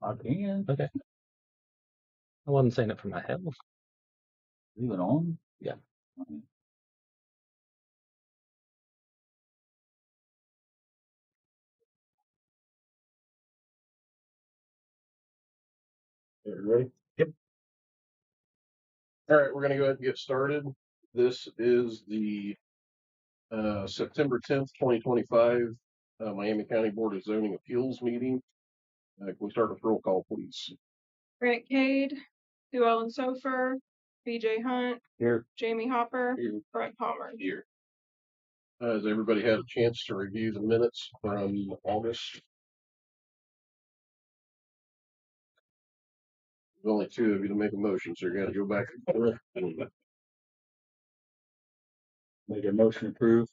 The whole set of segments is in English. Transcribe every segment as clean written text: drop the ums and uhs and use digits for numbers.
I can. Okay. I wasn't saying it for my health. Leave it on? Yeah. Okay. Ready? Yep. All right, we're gonna go ahead and get started. This is the September 10th, 2025 Miami County Board of Zoning Appeals meeting. Can we start with roll call, please? Grant Cade, Sue Ellen Sofer, BJ Hunt, Here. Jamie Hopper, Here. Brett Palmer. Here. Has everybody had a chance to review the minutes from August? There's only two of you to make a motion, so you're gonna go back and forth. Make a motion approved.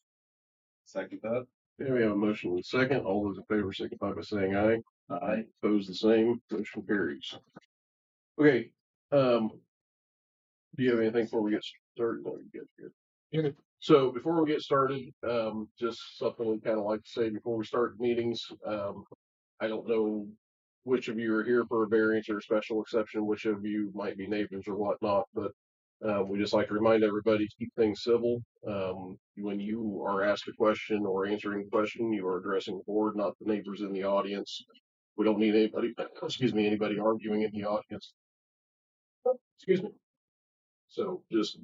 Second that. Okay, we have a motion and a second. All those in favor signify by saying aye. Aye. Opposed, the same. Motion carries. Okay, do you have anything before we get started? No, you guys good. So before we get started, just something we kind of like to say before we start meetings. I don't know which of you are here for a variance or a special exception, which of you might be neighbors or whatnot, but we just like to remind everybody to keep things civil. When you are asked a question or answering a question, you are addressing the board, not the neighbors in the audience. We don't need anybody, anybody arguing in the audience. Excuse me. So just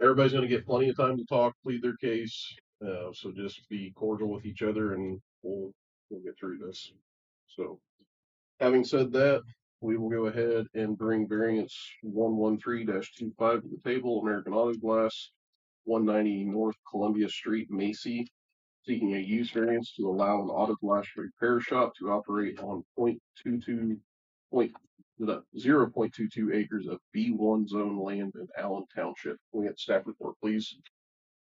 everybody's going to get plenty of time to talk, plead their case. So just be cordial with each other, and we'll get through this. So, having said that, we will go ahead and bring variance 113-25 to the table. American Auto Glass, 190 North Columbia Street, Macy, seeking a use variance to allow an auto glass repair shop to operate on 0.22 acres of B1 zone land in Allen Township. Can we get staff report, please?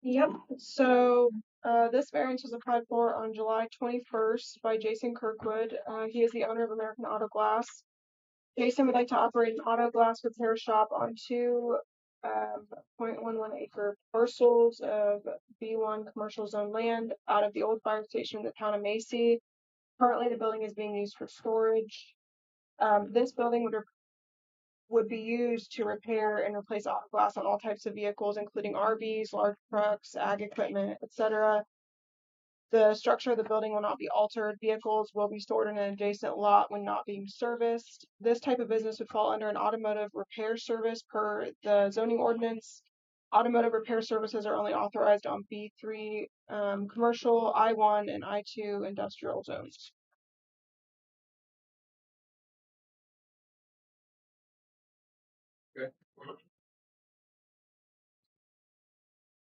Yep. So this variance was applied for on July 21st by Jason Kirkwood. He is the owner of American Auto Glass. Jason would like to operate an auto glass repair shop on two 0.11 acre parcels of B1 commercial zone land out of the old fire station in the town of Macy. Currently, the building is being used for storage. This building would be used to repair and replace auto glass on all types of vehicles, including RVs, large trucks, ag equipment, etc. The structure of the building will not be altered. Vehicles will be stored in an adjacent lot when not being serviced. This type of business would fall under an automotive repair service per the zoning ordinance. Automotive repair services are only authorized on B3 commercial, I1, and I2 industrial zones. Okay.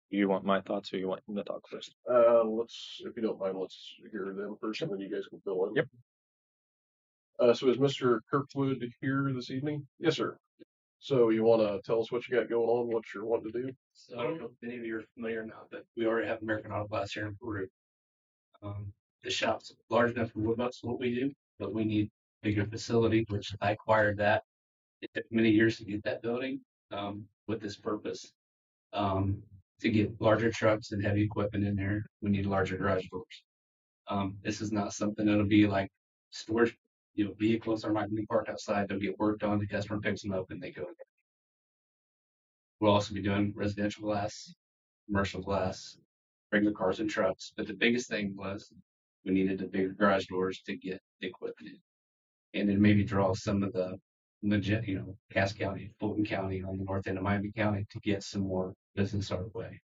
You want my thoughts, or you want me to talk first? If you don't mind, let's hear them first, and then you guys can fill in. Yep. So is Mr. Kirkwood here this evening? Yes, sir. So you want to tell us what you got going on, what you're wanting to do? So I don't know if any of you are familiar or not, but we already have American Auto Glass here in Peru. The shop's large enough for what we do, but we need a bigger facility, which I acquired that. It took many years to get that building with this purpose. To get larger trucks and heavy equipment in there, we need larger garage doors. This is not something that'll be like storage. Vehicles are not going to be parked outside. They'll get worked on. The customer picks them up and they go. We'll also be doing residential glass, commercial glass, regular cars and trucks. But the biggest thing was we needed the bigger garage doors to get the equipment in. And then maybe draw some of the legit, Cass County, Fulton County on the north end of Miami County to get some more business our way.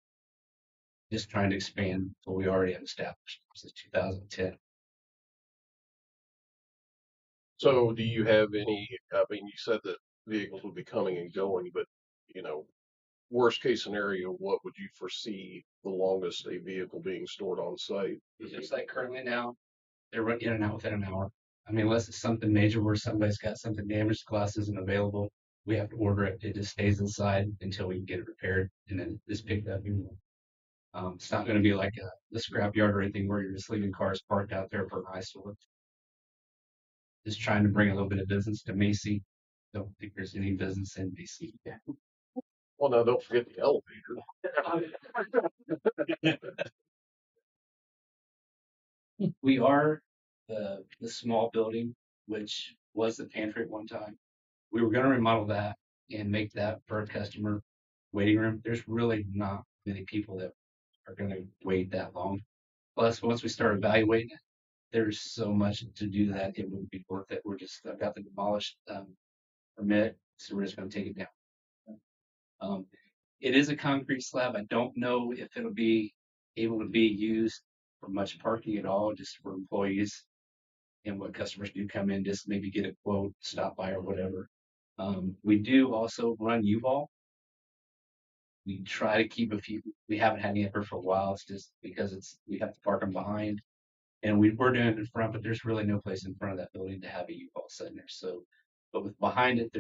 Just trying to expand what we already have established since 2010. So do you have any, you said that vehicles would be coming and going, but, worst case scenario, what would you foresee the longest a vehicle being stored on site? Just like currently now, they're running in and out within an hour. Unless it's something major where somebody's got something damaged, glass isn't available, we have to order it. It just stays inside until we can get it repaired and then just picked up. It's not going to be like the scrap yard or anything where you're just leaving cars parked out there for an eyesore. Just trying to bring a little bit of business to Macy. Don't think there's any business in Macy. Well, now don't forget the elevator. We are the small building, which was the pantry at one time. We were going to remodel that and make that for a customer waiting room. There's really not many people that are going to wait that long. Plus, once we start evaluating it, there's so much to do that it wouldn't be worth it. I've got the demolished permit, so we're just going to take it down. It is a concrete slab. I don't know if it'll be able to be used for much parking at all, just for employees and what customers do come in, just maybe get a quote, stop by or whatever. We do also run U-Haul. We try to keep a few. We haven't had any effort for a while. It's just because we have to park them behind, and we're doing it in front, but there's really no place in front of that building to have a U-Haul sitting there. So, but with behind it,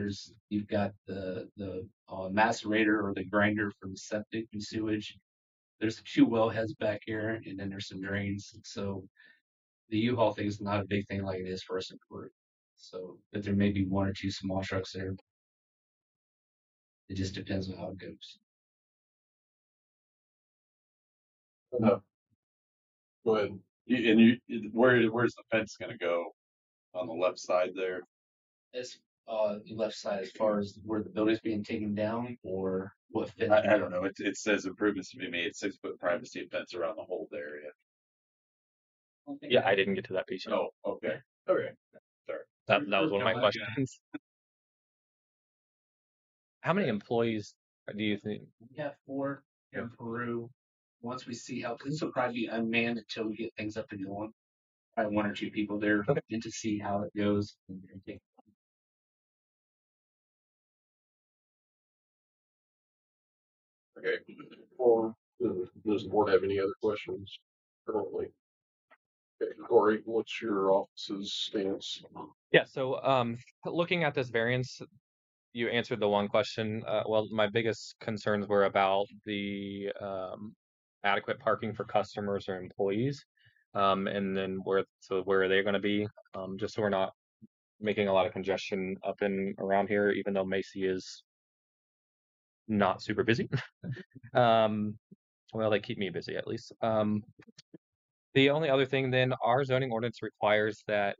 you've got the macerator or the grinder for the septic and sewage. There's a few well heads back here, and then there's some drains. So the U-Haul thing is not a big thing like it is for us in Peru. So, but there may be one or two small trucks there. It just depends on how it goes. Go ahead. Where's the fence gonna go? On the left side there? As the left side, as far as where the building's being taken down, or what fits? I don't know. It says improvements to be made, 6-foot privacy fence around the whole area. Yeah, I didn't get to that piece yet. Oh, okay. Okay. That was one of my questions. How many employees do you think? We have 4 in Peru. Once we see how, this will probably be unmanned until we get things up and going. Probably 1 or 2 people there, and to see how it goes. Okay. Or does the board have any other questions currently? Okay, Corey, what's your office's stance? Yeah, so looking at this variance, you answered the one question. Well, my biggest concerns were about the adequate parking for customers or employees, and then where are they going to be? Just so we're not making a lot of congestion up and around here, even though Macy is not super busy. Well, they keep me busy at least. The only other thing then, our zoning ordinance requires that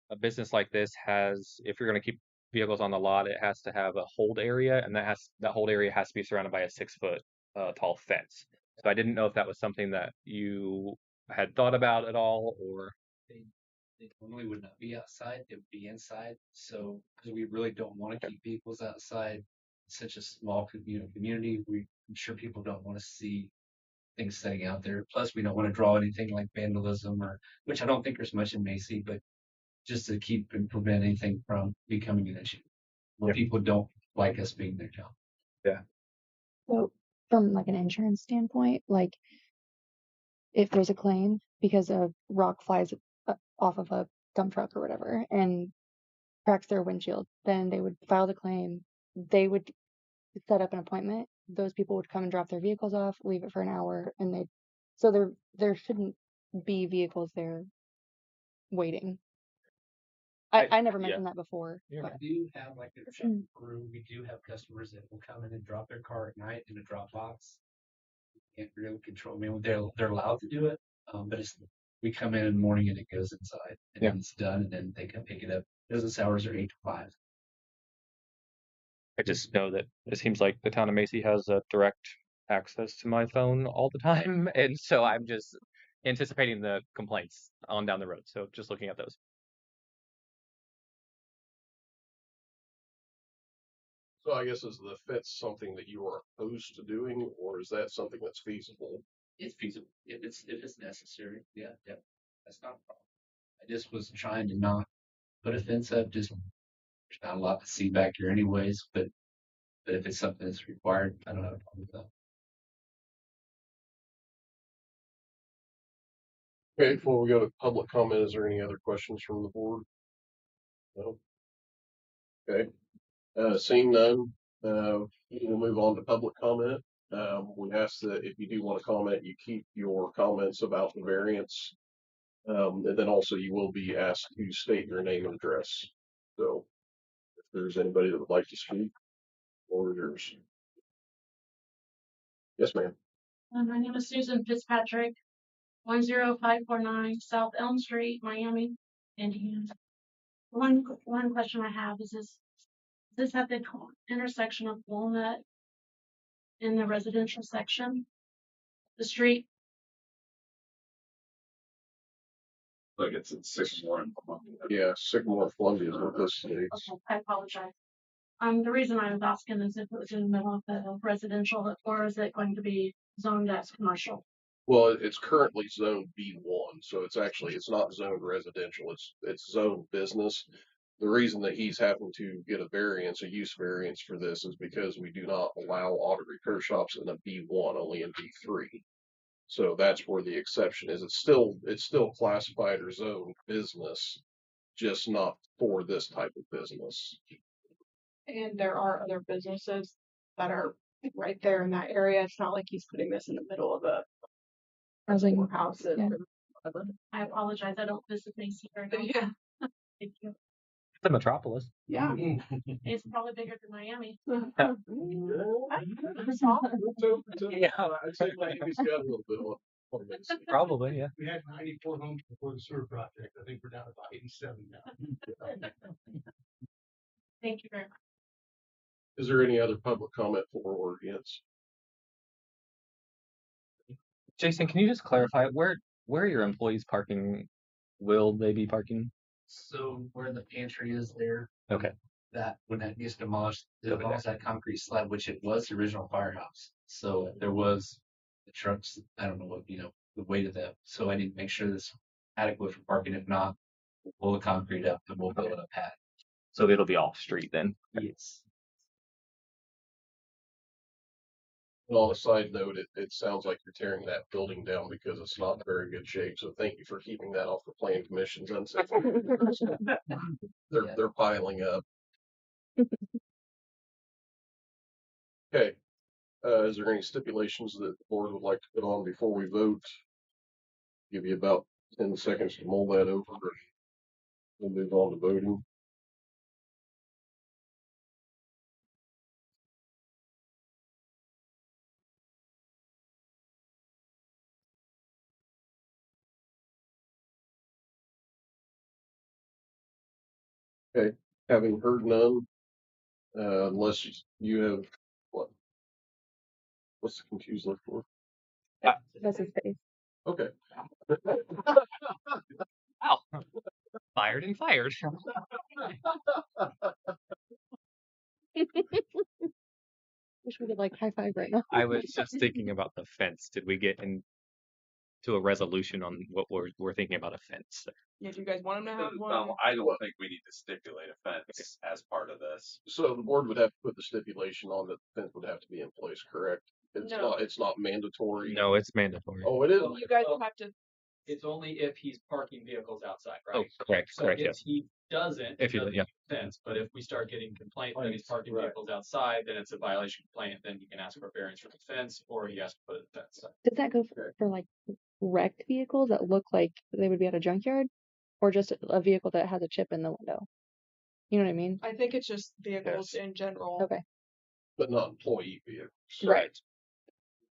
a business like this if you're going to keep vehicles on the lot, it has to have a hold area, and that hold area has to be surrounded by a 6-foot tall fence. So I didn't know if that was something that you had thought about at all, or They normally would not be outside; they would be inside. So, because we really don't want to keep vehicles outside, it's such a small community. I'm sure people don't want to see things sitting out there. Plus, we don't want to draw anything like vandalism, which I don't think there's much in Macy, but just to keep and prevent anything from becoming an issue where people don't like us being their job. So from like an insurance standpoint, like if there's a claim because a rock flies off of a dump truck or whatever and cracks their windshield, then they would file the claim. They would set up an appointment. Those people would come and drop their vehicles off, leave it for an hour, and so there shouldn't be vehicles there waiting. I never mentioned that before. Yeah. But We do have like a shop in Peru. We do have customers that will come in and drop their car at night in a drop box. Can't really control. I mean, they're allowed to do it, but we come in the morning and it goes inside, and then it's done, and then they can pick it up. Business hours are 8 to 5. I just know that it seems like the town of Macy has a direct access to my phone all the time, and so I'm just anticipating the complaints on down the road. So just looking at those. So I guess is the fence something that you are opposed to doing, or is that something that's feasible? It's feasible if it's necessary. Yeah, that's not a problem. I just was trying to not put a fence up. Just there's not a lot to see back here, anyways. But if it's something that's required, I don't have a problem with that. Okay, before we go to public comment, is there any other questions from the board? No. Okay. Seeing none, we'll move on to public comment. We ask that if you do want to comment, you keep your comments about the variance. And then also you will be asked to state your name and address. So if there's anybody that would like to speak, or yours. Yes, ma'am. My name is Susan Fitzpatrick, 10549 South Elm Street, Miami, Indiana. One question I have is this at the intersection of Walnut in the residential section? The street? Like it's at 6 more. Yeah, Sycamore Columbia is what this states. Okay, I apologize. The reason I was asking is if it was in the middle of the residential, or is it going to be zoned as commercial? Well, it's currently zoned B1, so it's not zoned residential, it's zoned business. The reason that he's having to get a use variance for this is because we do not allow auto repair shops in a B1, only in B3. So that's where the exception is. It's still classified or zoned business, just not for this type of business. And there are other businesses that are right there in that area. It's not like he's putting this in the middle of a Housing. more houses Yeah. or whatever. I apologize, I don't visit Macy very often. Yeah. Thank you. The metropolis. Yeah. It's probably bigger than Miami. Yeah, I'd say Miami's got a little bit on this. Probably, yeah. We had 94 homes before the sewer project. I think we're down to about 87 now. Thank you very much. Is there any other public comment for or against? Jason, can you just clarify where are your employees parking? Will they be parking? So where the pantry is there, Okay. that when that gets demolished, that concrete slab, which it was the original firehouse. So there was the trucks, I don't know what, the weight of that. So I need to make sure this adequate for parking. If not, we'll pull the concrete up and we'll build a pad. So it'll be off street then. Yes. Well, on a side note, it sounds like you're tearing that building down because it's not in very good shape. So thank you for keeping that off the plan commission's unsafe. They're piling up. Okay. Is there any stipulations that the board would like to put on before we vote? Give you about 10 seconds to mull that over. We'll move on to voting. Okay, having heard none, unless you have what's the confused look for? That's his face. Okay. Wow. Fired and fired. Wish we could like high five right now. I was just thinking about the fence. Did we get into a resolution on what we're thinking about a fence? Yeah, do you guys want him to have one? No, I don't think we need to stipulate a fence as part of this. So the board would have to put the stipulation on that the fence would have to be in place, correct? No. It's not mandatory. No, it's mandatory. Oh, it is. You guys will have to. It's only if he's parking vehicles outside, Oh, right? correct, So correct, if yes. he doesn't, If he- it doesn't yeah. make sense. But if we start getting complaints that he's parking Right. vehicles outside, then it's a violation complaint. Then he can ask for a variance for the fence, or he has to put a fence up. Does that go for like wrecked vehicles that look like they would be at a junkyard, or just a vehicle that has a chip in the window? You know what I mean? I think it's just vehicles Yes. in general. Okay. But not employee vehicles. Right.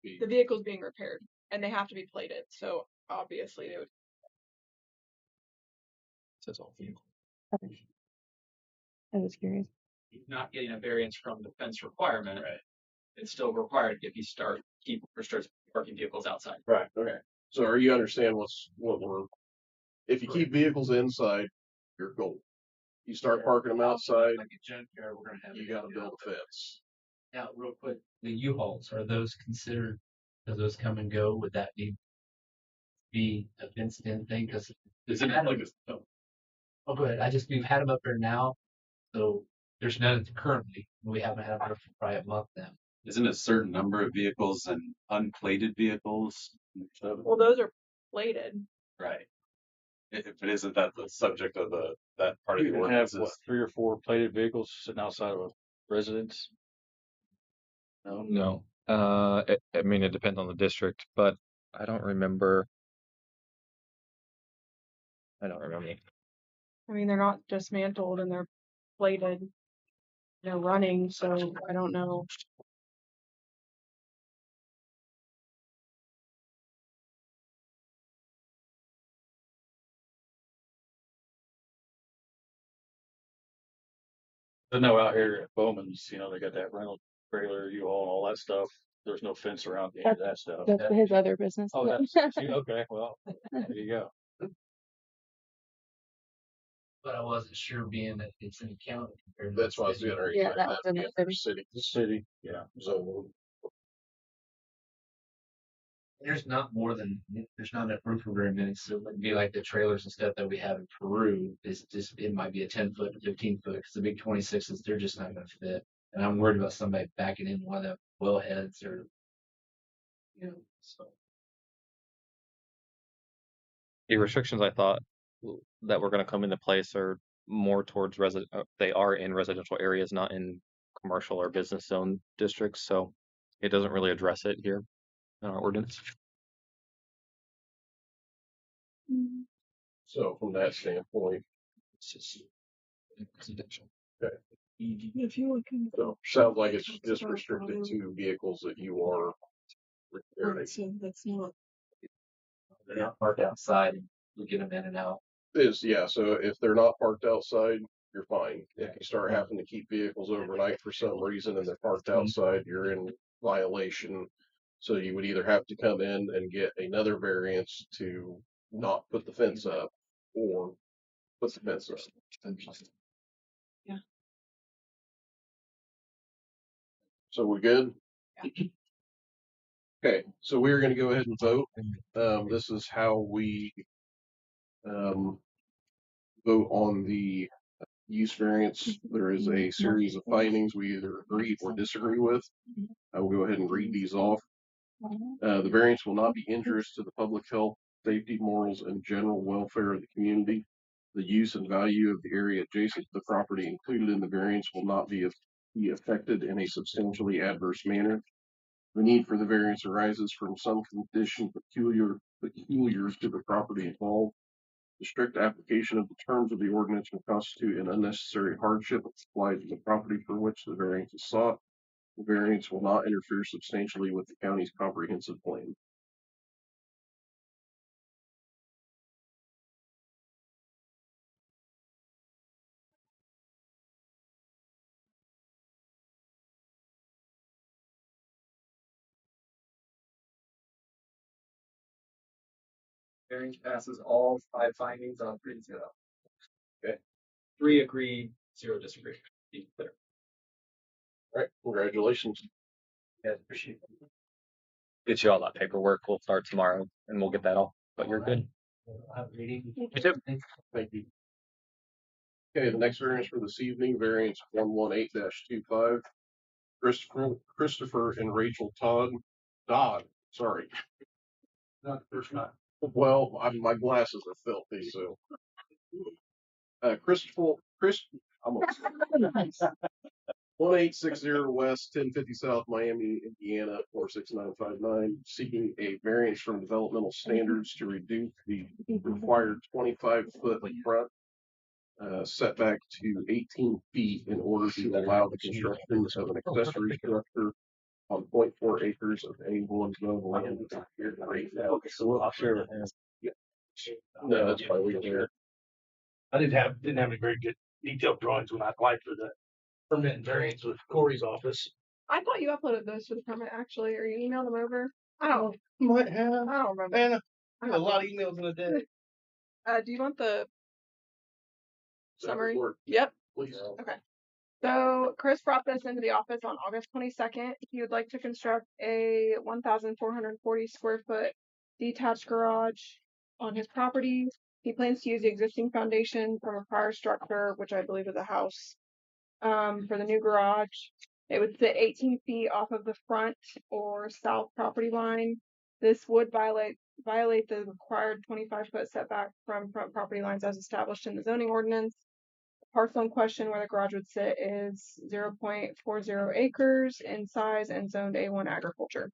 Be- The vehicle's being repaired and they have to be plated. So obviously they would. Says all vehicle. Okay. I was curious. Not getting a variance from the fence requirement. Right. It's still required if he starts parking vehicles outside. Right, okay. So are you understand if you keep vehicles inside, you're gold. You start parking them outside, Like a junkyard, we're gonna have. you gotta build a fence. Now, real quick, the U-Hauls, are those considered, do those come and go? Would that be a fenced in thing? Cause Isn't it like a, oh, go ahead. We've had them up there now. So there's none currently. We haven't had them for probably a month now. isn't a certain number of vehicles and unplated vehicles? Well, those are plated. Right. But isn't that the subject of that part of You the can have, ordinance? what, 3 or 4 plated vehicles sitting outside of a residence? No? No. I mean, it depends on the district, but I don't remember. I don't remember. I mean, they're not dismantled and they're plated. They're running, so I don't know. But no, out here at Bowman's, you know, they got that rental trailer, U-Haul, and all that stuff. There's no fence around any of that stuff. That's his other business. Oh, that's okay. Well, there you go. But I wasn't sure being that it's in the county compared to. That's why I was doing Yeah, that was in the city. city. The city, yeah. So There's not enough room for very many, so it wouldn't be like the trailers and stuff that we have in Peru. It might be a 10-foot to 15-foot, because the big 26s, they're just not gonna fit. And I'm worried about somebody backing in one of the wellheads or, so. The restrictions I thought that were going to come into place are more towards they are in residential areas, not in commercial or business zone districts. So it doesn't really address it here in our ordinance. So from that standpoint, Residential. If you look in so sounds like it's just restricted to vehicles that you are repairing. so that's not. They're not parked outside and we get them in and out. So if they're not parked outside, you're fine. If you start having to keep vehicles overnight for some reason and they're parked outside, you're in violation. So you would either have to come in and get another variance to not put the fence up or put the fence up. Yeah. So we're good? Okay, so we're gonna go ahead and vote. This is how we vote on the use variance. There is a series of findings we either agree or disagree with. I will go ahead and read these off. The variance will not be injurious to the public health, safety, morals, and general welfare of the community. The use and value of the area adjacent to the property included in the variance will not be affected in a substantially adverse manner. The need for the variance arises from some condition peculiar to the property involved. The strict application of the terms of the ordinance will constitute an unnecessary hardship applied to the property for which the variance is sought. The variance will not interfere substantially with the county's comprehensive plan. Variance passes all 5 findings on 3-0. Okay. 3 agree, 0 disagree. Be clear. All right, congratulations. Yeah, appreciate it. Get you all that paperwork. We'll start tomorrow and we'll get that all. But you're good. Have a meeting. You too. Thank you. Okay, the next variance for this evening, variance 118-25. Christopher and Rachel Dodd, sorry. Not the first time. Well, my glasses are filthy, so. I'm 1860 West, 1050 South, Miami, Indiana, 46959, seeking a variance from developmental standards to reduce the required 25-foot front setback to 18 feet in order to allow the construction of an accessory structure on 0.4 acres of A1 zone land. Okay, so I'll share with him. No, that's why we're here. I didn't have any very good detailed drawings when I applied for the permit and variance with Corey's office. I thought you uploaded those for the permit actually, or you emailed them over. I don't Might have. I don't remember. Man, I got a lot of emails in a day. Do you want the summary? Report, Yep. please. Okay. So Chris brought this into the office on August 22nd. He would like to construct a 1,440 square foot detached garage on his property. He plans to use the existing foundation from a prior structure, which I believe is a house, for the new garage. It would sit 18 feet off of the front or south property line. This would violate the required 25-foot setback from front property lines as established in the zoning ordinance. The parcel in question where the garage would sit is 0.40 acres in size and zoned A1 agriculture.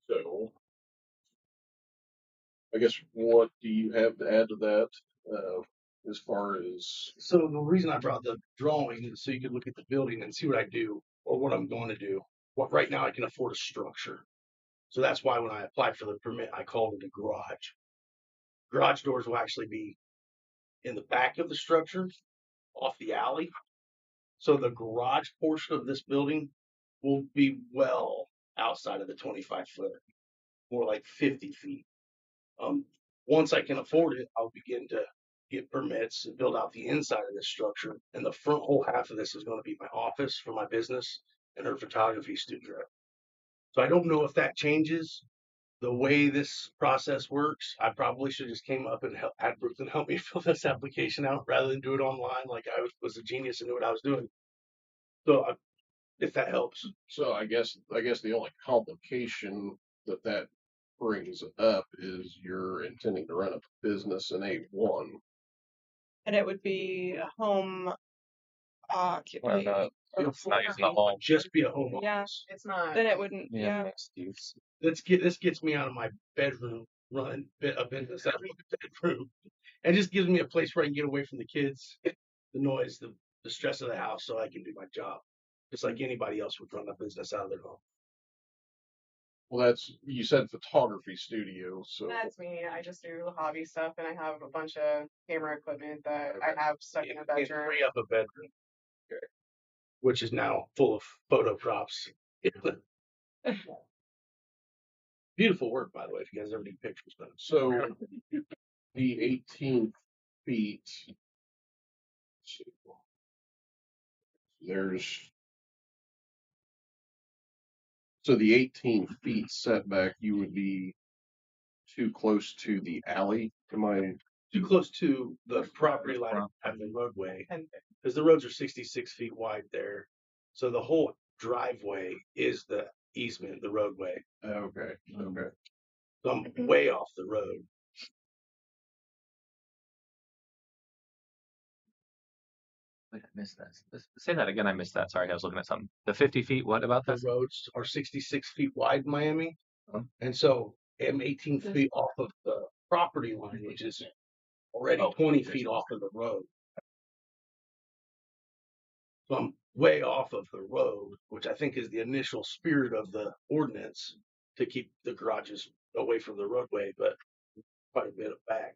So, I guess what do you have to add to that, as far as? So the reason I brought the drawing is so you could look at the building and see what I do or what I'm going to do. what right now I can afford a structure. So that's why when I applied for the permit, I called it a garage. Garage doors will actually be in the back of the structure, off the alley. So the garage portion of this building will be well outside of the 25-foot, more like 50 feet. Once I can afford it, I'll begin to get permits and build out the inside of this structure. And the front whole half of this is going to be my office for my business and her photography studio. So I don't know if that changes the way this process works. I probably should have just came up and had Brooklyn help me fill this application out rather than do it online like I was a genius and knew what I was doing. So if that helps. So I guess the only complication that brings up is you're intending to run a business in A1. And it would be a home Well, occupation. it's not using the hall. Just be a home Yeah. office. It's not. Then it wouldn't. Yeah. Mixed use. This gets me out of my bedroom, running a business out of my bedroom, and just gives me a place where I can get away from the kids, the noise, the stress of the house, so I can do my job, just like anybody else would run a business out of their home. Well, you said photography studio, so That's me. I just do hobby stuff, and I have a bunch of camera equipment that I have stuck in a bedroom. Free up a bedroom, which is now full of photo props. Beautiful work, by the way. If you guys ever need pictures, but so the 18 feet. So the 18 feet setback, you would be too close to the alley. Am I? Too close to the property line and the roadway, because the roads are 66 feet wide there. So the whole driveway is the easement, the roadway. Okay. Okay. So I'm way off the road. Wait, I missed that. Say that again. I missed that. Sorry, I was looking at something. The 50 feet. What about The that? roads are 66 feet wide in Miami. And so I'm 18 feet off of the property line, which is already 20 feet off of the road. So I'm way off of the road, which I think is the initial spirit of the ordinance, to keep the garages away from the roadway, but quite a bit of back.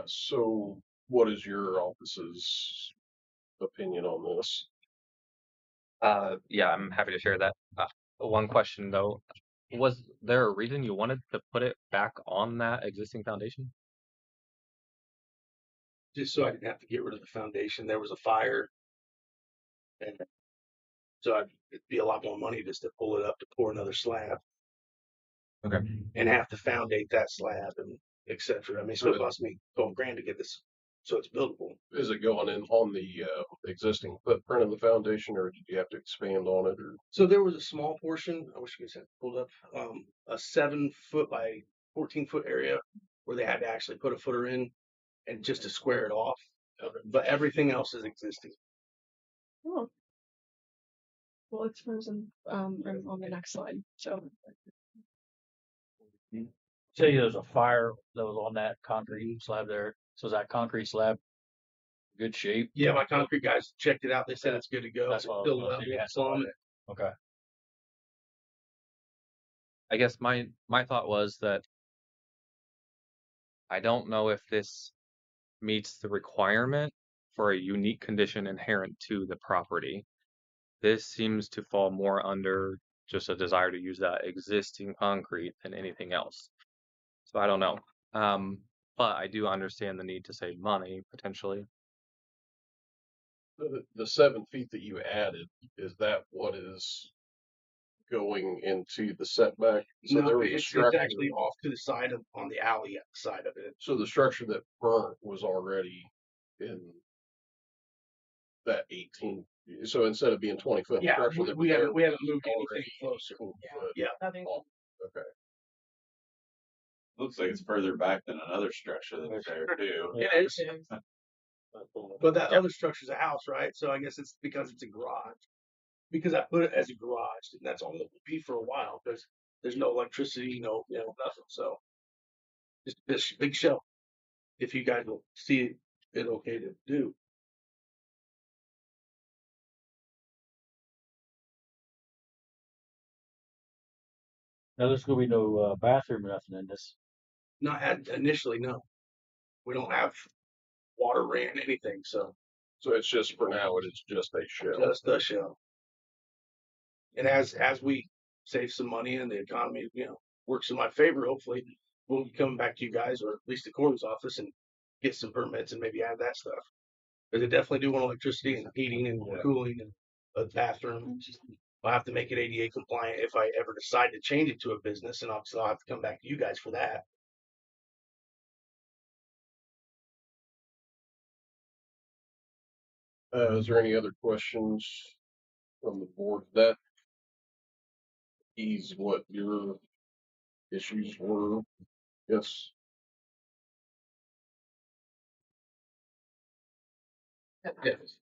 So what is your office's opinion on this? Yeah, I'm happy to share that. One question though, was there a reason you wanted to put it back on that existing foundation? Just so I didn't have to get rid of the foundation. There was a fire, and so it'd be a lot more money just to pull it up to pour another slab. Okay. And have to foundate that slab and etc. I mean, so it cost me $12,000 to get this, so it's buildable. Is it going in on the existing footprint of the foundation, or did you have to expand on it? Or So there was a small portion. I wish you guys had pulled up a 7-foot by 14-foot area where they had to actually put a footer in, and just to square it off. But everything else is existing. Oh. Well, it's frozen on the next slide. So Tell you there's a fire that was on that concrete slab there. So is that concrete slab good shape? Yeah, my concrete guys checked it out. They said it's good to go. That's what I was Still gonna say. level on it. Okay. I guess my thought was that I don't know if this meets the requirement for a unique condition inherent to the property. This seems to fall more under just a desire to use that existing concrete than anything else. So I don't know. But I do understand the need to save money potentially. the 7 feet that you added, is that what is going into the setback? So No, there was a it's structure. actually off to the side of on the alley side of it. So the structure that burnt was already in that 18. So instead of being 20 foot, Yeah, structure that we was haven't there moved anything already closer. 20 Yeah. foot Yeah. Nothing. off. Okay. Looks like it's further back than another structure that's there too. It is. But that other structure's a house, right? So I guess it's because it's a garage. Because I put it as a garage, and that's all it will be for a while, because there's no electricity, nothing. So just this big shelf. If you guys will see it okay to do. Now there's gonna be no bathroom or nothing in this. Not initially, no. We don't have water ran anything, so So it's just for now, it's just a show. just a show. And as we save some money and the economy, works in my favor, hopefully we'll be coming back to you guys, or at least the coroner's office, and get some permits and maybe add that stuff. Because they definitely do want electricity and heating and cooling and a bathroom. I'll have to make it ADA compliant if I ever decide to change it to a business, and obviously I'll have to come back to you guys for that. Is there any other questions from the board? That is what your issues were. Yes. Yes.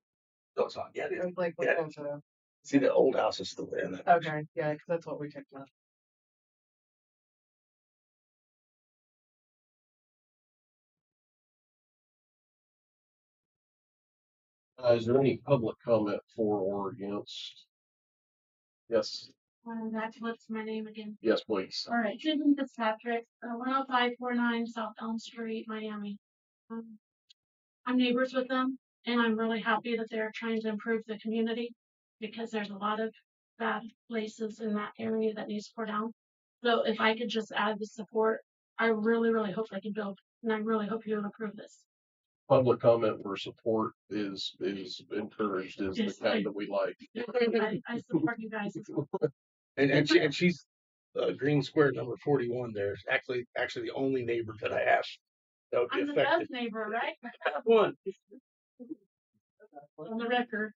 No, it's not. Yeah, I was like, yeah. looking into- See, the old house is still there. In that Okay, yeah, because that's what we took off. Is there any public comment for or against? Yes. That's what's my name again. Yes, please. All right, Susan Fitzpatrick, 10549 South Elm Street, Miami. I'm neighbors with them, and I'm really happy that they're trying to improve the community because there's a lot of bad places in that area that needs to pour down. So if I could just add the support, I really, really hope they can build, and I really hope you will approve this. Public comment for support is encouraged, is Yes, the kind that we like. I support you guys as well. and she's Green Square number 41 there. Actually the only neighbor that I asked that would be I'm the affected. best neighbor, right? One. On the record.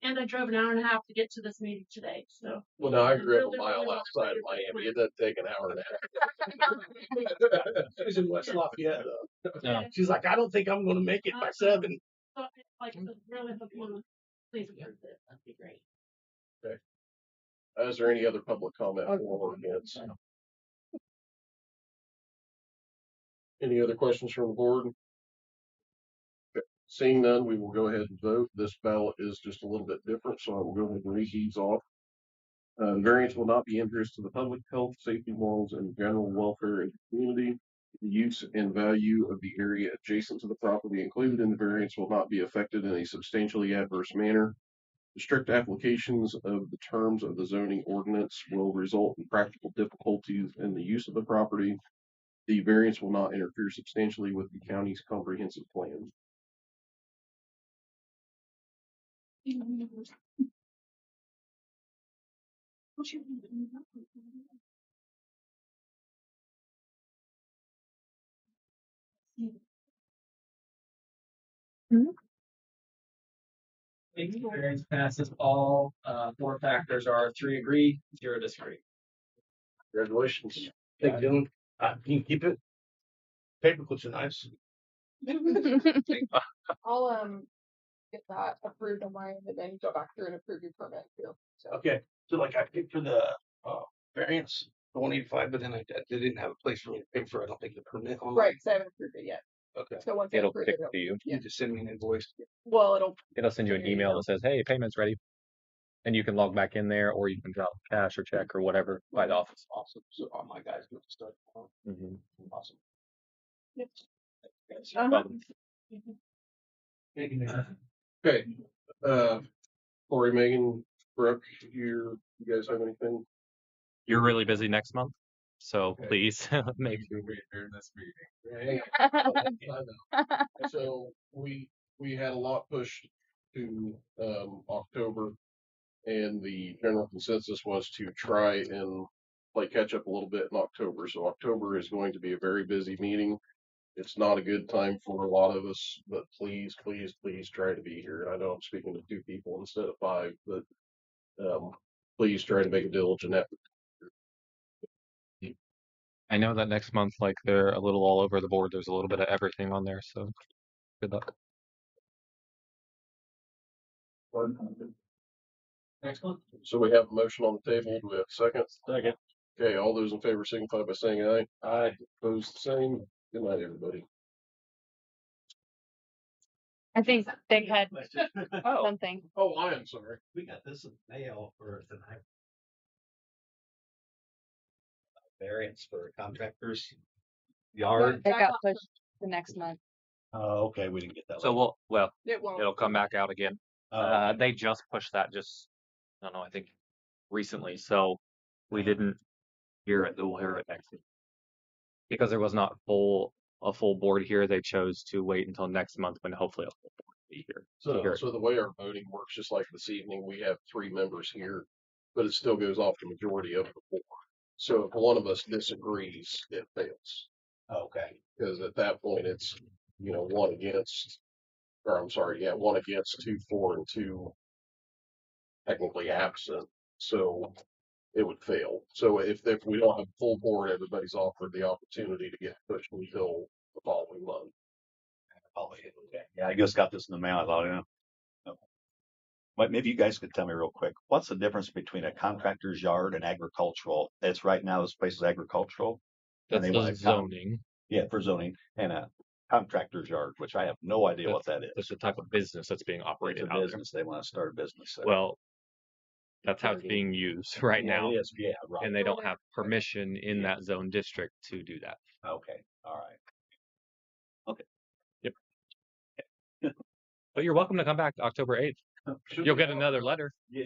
And I drove an hour and a half to get to this meeting today, so. Well, now I grew up a mile outside of Miami. It doesn't take an hour and a half. She's in West Lafayette though. Yeah. She's like, I don't think I'm going to make it by 7. So, like, really hope you please approve this. That'd be great. Is there any other public comment for or against? Any other questions from the board? Okay. Seeing none, we will go ahead and vote. This ballot is just a little bit different, so I will go ahead and read these off. Variance will not be injurious to the public health, safety, morals, and general welfare of the community. The use and value of the area adjacent to the property included in the variance will not be affected in a substantially adverse manner. The strict applications of the terms of the zoning ordinance will result in practical difficulties in the use of the property. The variance will not interfere substantially with the county's comprehensive plan. Variance passes all, 4 factors are 3 agree, 0 disagree. Congratulations. Thank you. Can you keep it? Paper clips are nice. I'll get that approved on mine and then go back through and approve your permit too. So Okay. So like I paid for the variance, the 185, but then they didn't have a place for me to pay for it. I don't think the permit on. right, so I haven't approved it yet. Okay. So once I It'll approve pick it, to you. You just send me an invoice. well, It'll send you an There you email go. that says, "Hey, payment's ready," and you can log back in there, or you can drop cash or check or whatever by the office. Awesome. So all my guys go to start. Mhm. Awesome. Uh-huh. Thank you, man. Okay. Corey, Megan, Brooke, you guys have anything? You're really busy next month, so Okay. please make sure. We're during this meeting. So we had a lot pushed to October, and the general consensus was to try and play catch up a little bit in October. So October is going to be a very busy meeting. It's not a good time for a lot of us, but please, please, please try to be here. I know I'm speaking to 2 people instead of 5, but please try to make a diligent effort. I know that next month, like they're a little all over the board. There's a little bit of everything on there, so good luck. Next one. So we have a motion on the table. Do we have a second? Second. Okay, all those in favor signify by saying aye. Aye. Opposed, the same. Good night, everybody. I think they had Oh, something. Oh, I am sorry. we got this in the mail for tonight. variance for contractors yard. It got pushed the next month. Oh, okay, we didn't get that. So It won't. it'll come back out again. Oh, They just pushed that I don't know, I think recently. So we didn't hear it. We'll hear it next week. Because there was not a full board here, they chose to wait until next month when hopefully a full board will be here. to hear So it. the way our voting works, just like this evening, we have 3 members here, but it still goes off the majority of the 4. So if one of us disagrees, it fails. okay. Because at that point, it's, 1 against, or I'm sorry, 1 against, 2 for, and 2 technically absent. So it would fail. So if we don't have a full board, everybody's offered the opportunity to get pushed until the following month. Oh, okay. Yeah, I just got this in the mail. I thought, okay. But maybe you guys could tell me real quick, what's the difference between a contractor's yard and agricultural? It's right now, this place is agricultural. And That's they want the to zoning. Yeah, for zoning, and a contractor's yard, which I have no idea what that That's is. the type of business that's being It's operated a out there. business, they want to start a business. Well, that's how it's being used right Yeah, now. it is, yeah, right. And they don't have permission in that zone district to do that. Okay, all right. Okay. Yep. But you're welcome to come back October 8th. You'll get another letter. Yeah.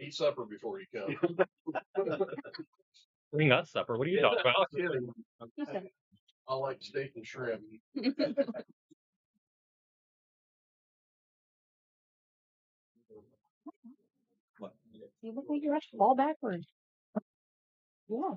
Eat supper before you come. Bring us supper. What are you talking about? Kidding. I like steak and shrimp. You look like you're about to fall backwards. Yeah.